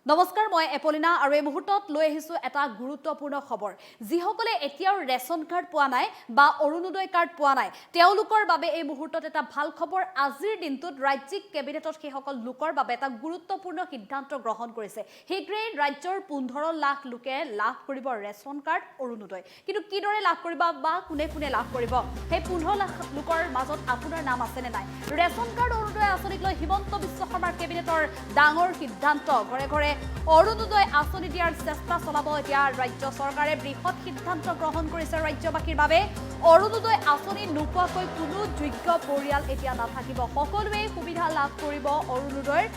নমস্কাৰ মই এপলিনা আৰু এই মুহূৰ্তত লৈ আহিছো এটা গুৰুত্বপূৰ্ণ খবৰ যিসকলে এতিয়াও ৰেচন কাৰ্ড পোৱা নাই বা অৰুণোদয় কাৰ্ড পোৱা নাই তেওঁলোকৰ বাবে এই মুহূৰ্তত এটা ভাল খবৰ আজিৰ দিনটোত ৰাজ্যিক কেবিনেটত সেইসকল লোকৰ বাবে এটা গুৰুত্বপূৰ্ণ সিদ্ধান্ত গ্ৰহণ কৰিছে হেগ্ৰেই ৰাজ্যৰ 15 লাখ লোকে লাভ কৰিব ৰেচন কাৰ্ড অৰুণোদয় কিন্তু কিদৰে লাভ কৰিব বা কোনে কোনে লাভ কৰিব সেই 15 লাখ লোকৰ মাজত আপোনাৰ নাম আছে নে নাই ৰেচন কাৰ্ড অৰুণোদয় আঁচনিক লৈ হিমন্ত বিশ্ব শৰ্মাৰ কেবিনেটৰ ডাঙৰ সিদ্ধান্ত ঘৰে ঘৰে অৰুণোদয় আঁচনি দিয়াৰ চেষ্টা চলাব এতিয়া ৰাজ্য চৰকাৰে বৃহৎ সিদ্ধান্ত গ্ৰহণ কৰিছে ৰাজ্যবাসীৰ বাবে অৰুণোদয় আঁচনি নোপোৱাকৈ কোনো যোগ্য পৰিয়াল এতিয়া নাথাকিব সকলোৱে সুবিধা লাভ কৰিব অৰুণোদয়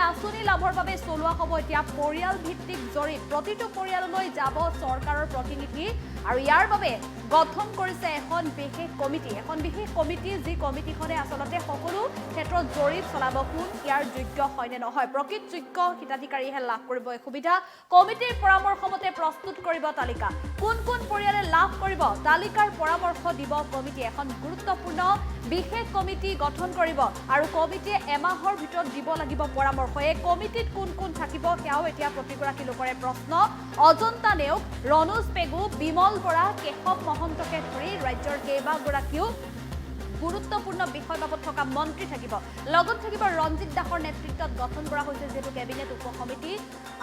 আঁচনি লাভৰ বাবে চলোৱা হ'ব এতিয়া পৰিয়াল ভিত্তিক জৰীপ প্ৰতিটো পৰিয়াললৈ যাব চৰকাৰৰ প্ৰতিনিধি আৰু ইয়াৰ বাবে গঠন কৰিছে এখন বিশেষ কমিটি যি কমিটিখনে আচলতে সকলো ক্ষেত্ৰত জৰীপ চলাব কোন ইয়াৰ যোগ্য হয়নে নহয় প্ৰকৃত যোগ্য হিতাধিকাৰীহে লাভ কৰিব এই সুবিধা কমিটিৰ পৰামৰ্শ মতে প্ৰস্তুত কৰিব তালিকা কোন কোন পৰিয়ালে লাভ কৰিব তালিকাৰ পৰামৰ্শ দিব কমিটি এখন গুৰুত্বপূৰ্ণ বিশেষ কমিটি গঠন কৰিব আৰু কমিটিয়ে এমাহৰ ভিতৰত দিব লাগিব পৰামৰ্শ এই কমিটিত কোন কোন থাকিব সেয়াও এতিয়া প্ৰতিগৰাকী লোকৰে প্ৰশ্ন অজন্তা নেওগ ৰনোজ পেগু বিমল বৰা কেশৱ মহন্তকে ধৰি ৰাজ্যৰ কেইবাগৰাকীও গুৰুত্বপূৰ্ণ বিষয় বাবদ থকা মন্ত্ৰী থাকিব লগত থাকিব ৰঞ্জিত দাসৰ নেতৃত্বত গঠন কৰা হৈছে যেটো কেবিনেট উপসমিতি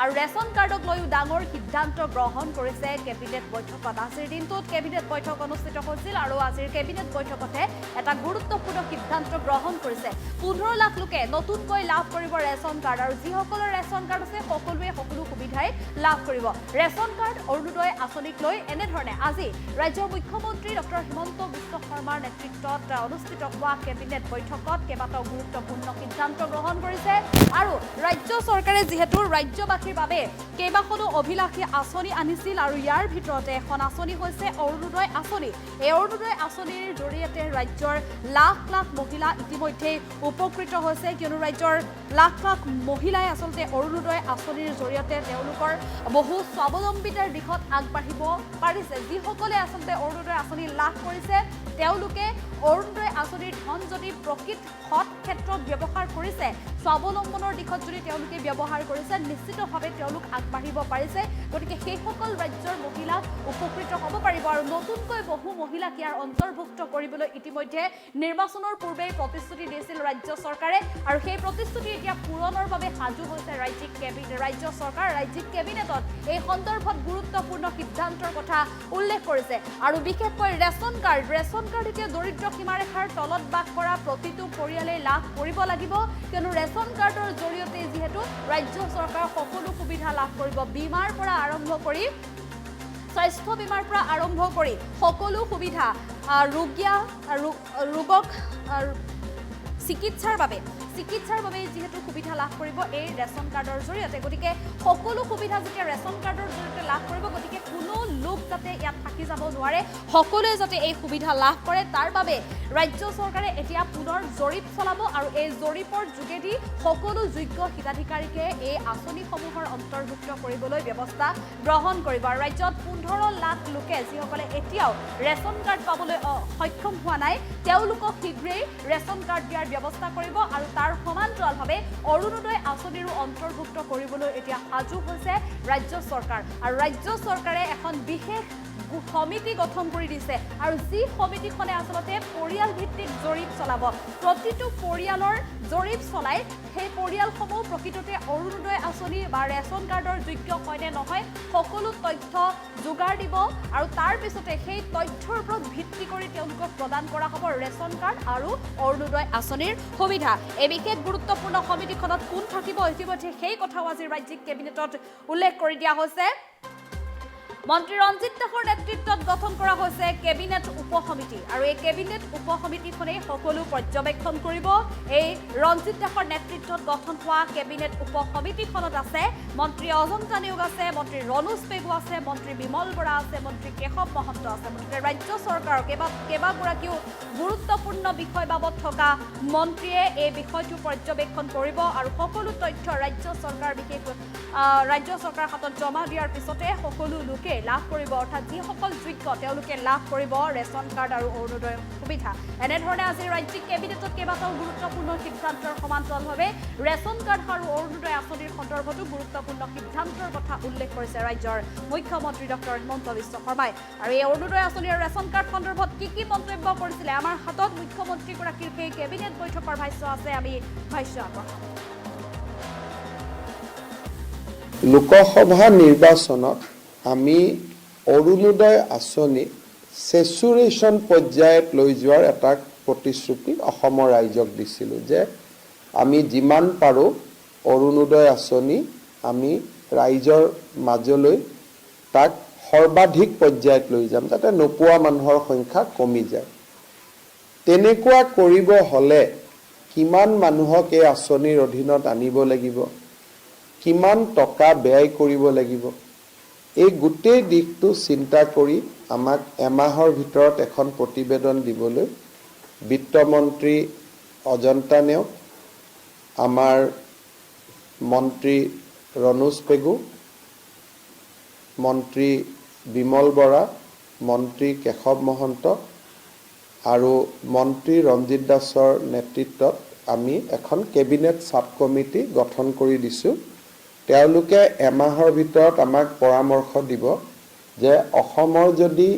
আৰু ৰেচন কাৰ্ডক লৈ ডাঙৰ সিদ্ধান্ত গ্ৰহণ কৰিছে কেবিনেট বৈঠকত আজিৰ দিনটোত কেবিনেট বৈঠক অনুষ্ঠিত হৈছিল আৰু আজিৰ কেবিনেট বৈঠকতে এটা গুৰুত্বপূৰ্ণ সিদ্ধান্ত গ্ৰহণ কৰিছে 15 লাখ লোকে নতুনকৈ লাভ কৰিব ৰেচন কাৰ্ড আৰু যিসকলৰ ৰেচন কাৰ্ড আছে সকলোৱে সকলো সুবিধাই লাভ কৰিব ৰেচন কাৰ্ড অৰুণোদয় আঁচনিক লৈ এনেধৰণে আজি ৰাজ্যৰ মুখ্যমন্ত্ৰী ডক্টৰ হিমন্ত বিশ্ব শৰ্মাৰ নেতৃত্বত অনুষ্ঠিত হোৱা কেবিনেট বৈঠকত কেইবাটাও গুৰুত্বপূৰ্ণ সিদ্ধান্ত গ্ৰহণ কৰিছে আৰু ৰাজ্য চৰকাৰে যেহেতু ৰাজ্যবাসীৰ বাবে কেইবাখনো অভিলাষী আঁচনি আনিছিল আৰু ইয়াৰ ভিতৰতে এখন আঁচনি হৈছে অৰুণোদয় আঁচনি এই অৰুণোদয় আঁচনিৰ জৰিয়তে ৰাজ্যৰ লাখ লাখ মহিলা ইতিমধ্যে উপকৃত হৈছে কিয়নো ৰাজ্যৰ লাখ লাখ মহিলাই আচলতে অৰুণোদয় আঁচনিৰ জৰিয়তে তেওঁলোকৰ বহু স্বাৱলম্বিতাৰ দিশত আগবাঢ়িব পাৰিছে যিসকলে আচলতে অৰুণোদয় আঁচনি লাভ কৰিছে তেওঁলোকে অৰুণোদয় আঁচনিৰ ধন যদি প্ৰকৃত সৎ ক্ষেত্ৰত ব্যৱহাৰ কৰিছে স্বাৱলম্বনৰ দিশত যদি তেওঁলোকে ব্যৱহাৰ কৰিছে নিশ্চিতভাৱে তেওঁলোক আগবাঢ়িব পাৰিছে গতিকে সেইসকল ৰাজ্যৰ মহিলা উপকৃত হ'ব পাৰিব আৰু নতুনকৈ বহু মহিলাক ইয়াৰ অন্তৰ্ভুক্ত কৰিবলৈ ইতিমধ্যে নিৰ্বাচনৰ পূৰ্বে প্ৰতিশ্ৰুতি দিছিল ৰাজ্য চৰকাৰে আৰু সেই প্ৰতিশ্ৰুতি এতিয়া পূৰণৰ বাবে সাজু হৈছে ৰাজ্যিক কেবিনেটত এই সন্দৰ্ভত গুৰুত্বপূৰ্ণ সিদ্ধান্তৰ কথা উল্লেখ কৰিছে আৰু বিশেষকৈ ৰেচন কাৰ্ড এতিয়া দৰিদ্ৰ সীমাৰেখাৰ তলত বাস কৰা প্ৰতিটো পৰিয়ালে লাভ কৰিব লাগিব কিয়নো ৰেচন কাৰ্ডৰ জৰিয়তে যিহেতু ৰাজ্য চৰকাৰ সকলো সুবিধা লাভ কৰিব বীমাৰ পৰা আৰম্ভ কৰি স্বাস্থ্য বীমাৰ পৰা আৰম্ভ কৰি সকলো সুবিধা ৰোগক চিকিৎসাৰ বাবে যেহেতু সুবিধা লাভ কৰিব এই ৰেচন কাৰ্ডৰ জৰিয়তে গতিকে সকলো সুবিধা যেতিয়া ৰেচন কাৰ্ডৰ জৰিয়তে লাভ কৰিব গতিকে কোনো লোক যাতে ইয়াত থাকি যাব নোৱাৰে সকলোৱে যাতে এই সুবিধা লাভ কৰে তাৰ বাবে ৰাজ্য চৰকাৰে এতিয়া পুনৰ জৰীপ চলাব আৰু এই জৰীপৰ যোগেদি সকলো যোগ্য হিতাধিকাৰীকে এই আঁচনিসমূহৰ অন্তৰ্ভুক্ত কৰিবলৈ ব্যৱস্থা গ্ৰহণ কৰিব আৰু ৰাজ্যত 15 লাখ লোকে যিসকলে এতিয়াও ৰেচন কাৰ্ড পাবলৈ সক্ষম হোৱা নাই তেওঁলোকক শীঘ্ৰেই ৰেচন কাৰ্ড দিয়াৰ ব্যৱস্থা কৰিব আৰু তাৰ সমান্তৰালভাৱে অৰুণোদয় আঁচনিৰো অন্তৰ্ভুক্ত কৰিবলৈ এতিয়া সাজু হৈছে ৰাজ্য চৰকাৰ আৰু ৰাজ্য চৰকাৰে এখন বিশেষ সমিতি গঠন কৰি দিছে আৰু যি সমিতিখনে আচলতে পৰিয়াল ভিত্তিক জৰীপ চলাব প্ৰতিটো পৰিয়ালৰ জৰীপ চলাই সেই পৰিয়ালসমূহ প্ৰকৃততে অৰুণোদয় আঁচনি বা ৰেচন কাৰ্ডৰ যোগ্য হয়নে নহয় সকলো তথ্য যোগাৰ দিব আৰু তাৰ পিছতে সেই তথ্যৰ ওপৰত ভিত্তি কৰি তেওঁলোকক প্ৰদান কৰা হ'ব ৰেচন কাৰ্ড আৰু অৰুণোদয় আঁচনিৰ সুবিধা এই বিশেষ গুৰুত্বপূৰ্ণ সমিতিখনত কোন থাকিব ইতিমধ্যে সেই কথাও আজি ৰাজ্যিক কেবিনেটত উল্লেখ কৰি দিয়া হৈছে মন্ত্ৰী ৰঞ্জিত দাসৰ নেতৃত্বত গঠন কৰা হৈছে কেবিনেট উপসমিতি আৰু এই কেবিনেট উপসমিতিখনে সকলো পৰ্যবেক্ষণ কৰিব এই ৰঞ্জিত দাসৰ নেতৃত্বত গঠন হোৱা কেবিনেট উপসমিতিখনত আছে মন্ত্ৰী অজন্তা নেওগ আছে মন্ত্ৰী ৰনোজ পেগু আছে মন্ত্ৰী বিমল বৰা আছে মন্ত্ৰী কেশৱ মহন্ত আছে মন্ত্ৰী ৰাজ্য চৰকাৰৰ কেইবাগৰাকীও গুৰুত্বপূৰ্ণ বিষয় বাবদ থকা মন্ত্ৰীয়ে এই বিষয়টো পৰ্যবেক্ষণ কৰিব আৰু সকলো তথ্য ৰাজ্য চৰকাৰ হাতত জমা দিয়াৰ পিছতে সকলো লোকে লোকে লাভ কৰিব অৰ্থাৎ যিসকল যোগ্য তেওঁলোকে লাভ কৰিব ৰেচন কাৰ্ড আৰু অৰুণোদয় সুবিধা এনেধৰণে আজি ৰাজ্যিক কেবিনেটত কেইবাটাও গুৰুত্বপূৰ্ণ সিদ্ধান্তৰ সমান্তৰালভাৱে ৰেচন কাৰ্ড আৰু অৰুণোদয় আঁচনিৰ সন্দৰ্ভতো গুৰুত্বপূৰ্ণ সিদ্ধান্তৰ কথা উল্লেখ কৰিছে ৰাজ্যৰ মুখ্যমন্ত্ৰী ডক্টৰ হিমন্ত বিশ্ব শৰ্মাই আৰু এই অৰুণোদয় আঁচনি আৰু ৰেচন কাৰ্ড সন্দৰ্ভত কি মন্তব্য কৰিছিলে আমাৰ হাতত মুখ্যমন্ত্ৰীগৰাকীৰ সেই কেবিনেট বৈঠকৰ ভাষ্য আছে আমি ভাষ্য আগবঢ়াম লোকসভা নিৰ্বাচনত আমি অৰুণোদয় আঁচনি সেচুৰেশ্যন পৰ্যায়ত লৈ যোৱাৰ এটা প্ৰতিশ্ৰুতি অসমৰ ৰাইজক দিছিলোঁ যে আমি যিমান পাৰোঁ অৰুণোদয় আঁচনি আমি ৰাইজৰ মাজলৈ তাক সৰ্বাধিক পৰ্যায়ত লৈ যাম যাতে নোপোৱা মানুহৰ সংখ্যা কমি যায় তেনেকুৱা কৰিব হ'লে কিমান মানুহক এই আঁচনিৰ অধীনত আনিব লাগিব কিমান টকা ব্যয় কৰিব লাগিব এই গোটেই দিশটো চিন্তা কৰি আমাক এমাহৰ ভিতৰত এখন প্ৰতিবেদন দিবলৈ বিত্তমন্ত্ৰী অজন্তা নেওগ আমাৰ মন্ত্ৰী ৰণোজ পেগু মন্ত্ৰী বিমল বৰা মন্ত্ৰী কেশৱ মহন্ত আৰু মন্ত্ৰী ৰঞ্জিত দাসৰ নেতৃত্বত আমি এখন কেবিনেট সাব কমিটি গঠন কৰি দিছোঁ তেওঁলোকে এমাহৰ ভিতৰত আমাক পৰামৰ্শ দিব যে অসমৰ যদি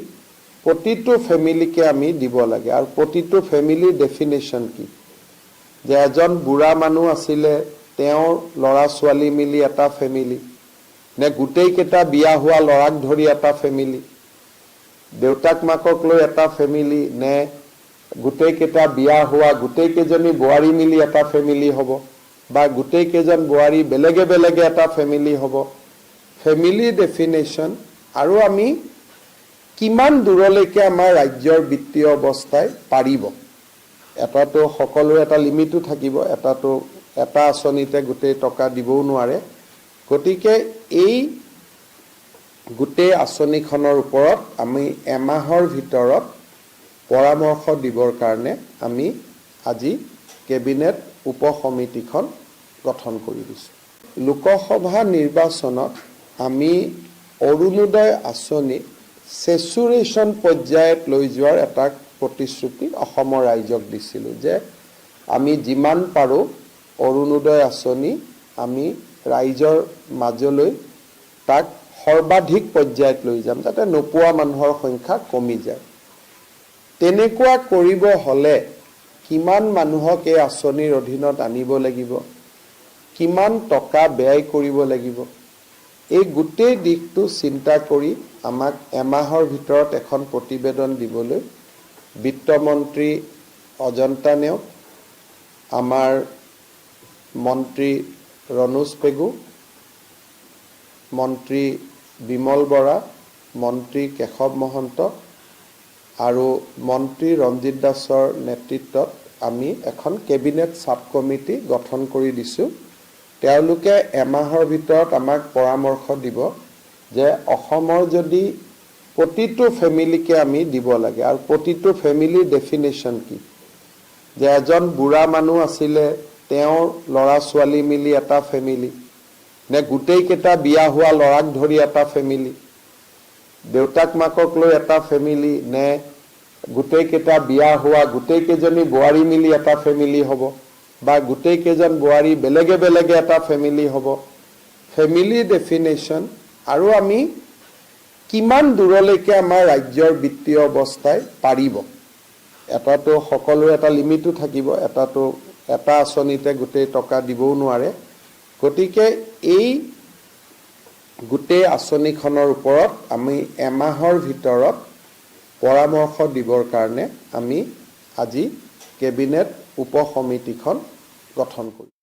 প্ৰতিটো ফেমিলিকে আমি দিব লাগে আৰু প্ৰতিটো ফেমিলিৰ ডেফিনেশ্যন কি যে এজন বুঢ়া মানুহ আছিলে তেওঁৰ ল'ৰা ছোৱালী মিলি এটা ফেমিলি নে গোটেইকেইটা বিয়া হোৱা ল'ৰাক ধৰি এটা ফেমিলি দেউতাক মাকক লৈ এটা ফেমিলি নে গোটেইকেইটা বিয়া হোৱা গোটেইকেইজনী বোৱাৰী মিলি এটা ফেমিলি হ'ব বা গোটেইকেইজন বোৱাৰী বেলেগে বেলেগে এটা ফেমিলি হ'ব ফেমিলি ডেফিনেশ্যন আৰু আমি কিমান দূৰলৈকে আমাৰ ৰাজ্যৰ বিত্তীয় অৱস্থাই পাৰিব এটাতো সকলোৰে এটা লিমিটো থাকিব এটাতো এটা আঁচনিতে গোটেই টকা দিবও নোৱাৰে গতিকে এই গোটেই আঁচনিখনৰ ওপৰত আমি এমাহৰ ভিতৰত পৰামৰ্শ দিবৰ কাৰণে আমি আজি কেবিনেট উপসমিতিখন গঠন কৰি দিছোঁ লোকসভা নিৰ্বাচনত আমি অৰুণোদয় আঁচনি সেচুৰেশ্যন পৰ্যায়ত লৈ যোৱাৰ এটা প্ৰতিশ্ৰুতি অসমৰ ৰাইজক দিছিলোঁ যে আমি যিমান পাৰোঁ অৰুণোদয় আঁচনি আমি ৰাইজৰ মাজলৈ তাক সৰ্বাধিক পৰ্যায়ত লৈ যাম যাতে নোপোৱা মানুহৰ সংখ্যা কমি যায় তেনেকুৱা কৰিব হ'লে কিমান মানুহক এই আঁচনিৰ অধীনত আনিব লাগিব কিমান টকা ব্যয় কৰিব লাগিব এই গোটেই দিশটো চিন্তা কৰি আমাক এমাহৰ ভিতৰত এখন প্ৰতিবেদন দিবলৈ বিত্তমন্ত্ৰী অজন্তা নেওগ আমাৰ মন্ত্ৰী ৰণোজ পেগু মন্ত্ৰী বিমল বৰা মন্ত্ৰী কেশৱ মহন্ত আৰু মন্ত্ৰী ৰঞ্জিত দাসৰ নেতৃত্বত আমি এখন কেবিনেট সাব কমিটি গঠন কৰি দিছোঁ তেওঁলোকে এমাহৰ ভিতৰত আমাক পৰামৰ্শ দিব যে অসমৰ যদি প্ৰতিটো ফেমিলিকে আমি দিব লাগে আৰু প্ৰতিটো ফেমিলিৰ ডেফিনেশ্যন কি যে এজন বুঢ়া মানুহ আছিলে তেওঁৰ ল'ৰা ছোৱালী মিলি এটা ফেমিলি নে গোটেইকেইটা বিয়া হোৱা ল'ৰাক ধৰি এটা ফেমিলি দেউতাক মাকক লৈ এটা ফেমিলি নে গোটেইকেইটা বিয়া হোৱা গোটেইকেইজনী বোৱাৰী মিলি এটা ফেমিলি হ'ব বা গোটেইকেইজন বোৱাৰী বেলেগে বেলেগে এটা ফেমিলি হ'ব ফেমিলি ডেফিনেশ্যন আৰু আমি কিমান দূৰলৈকে আমাৰ ৰাজ্যৰ বিত্তীয় অৱস্থাই পাৰিব এটাতো সকলোৰে এটা লিমিটো থাকিব এটাতো এটা আঁচনিতে গোটেই টকা দিবও নোৱাৰে গতিকে এই গোটেই আঁচনিখনৰ ওপৰত আমি এমাহৰ ভিতৰত পৰামৰ্শ দিবৰ কাৰণে আমি আজি কেবিনেট উপসমিতিখন গঠন কৰিম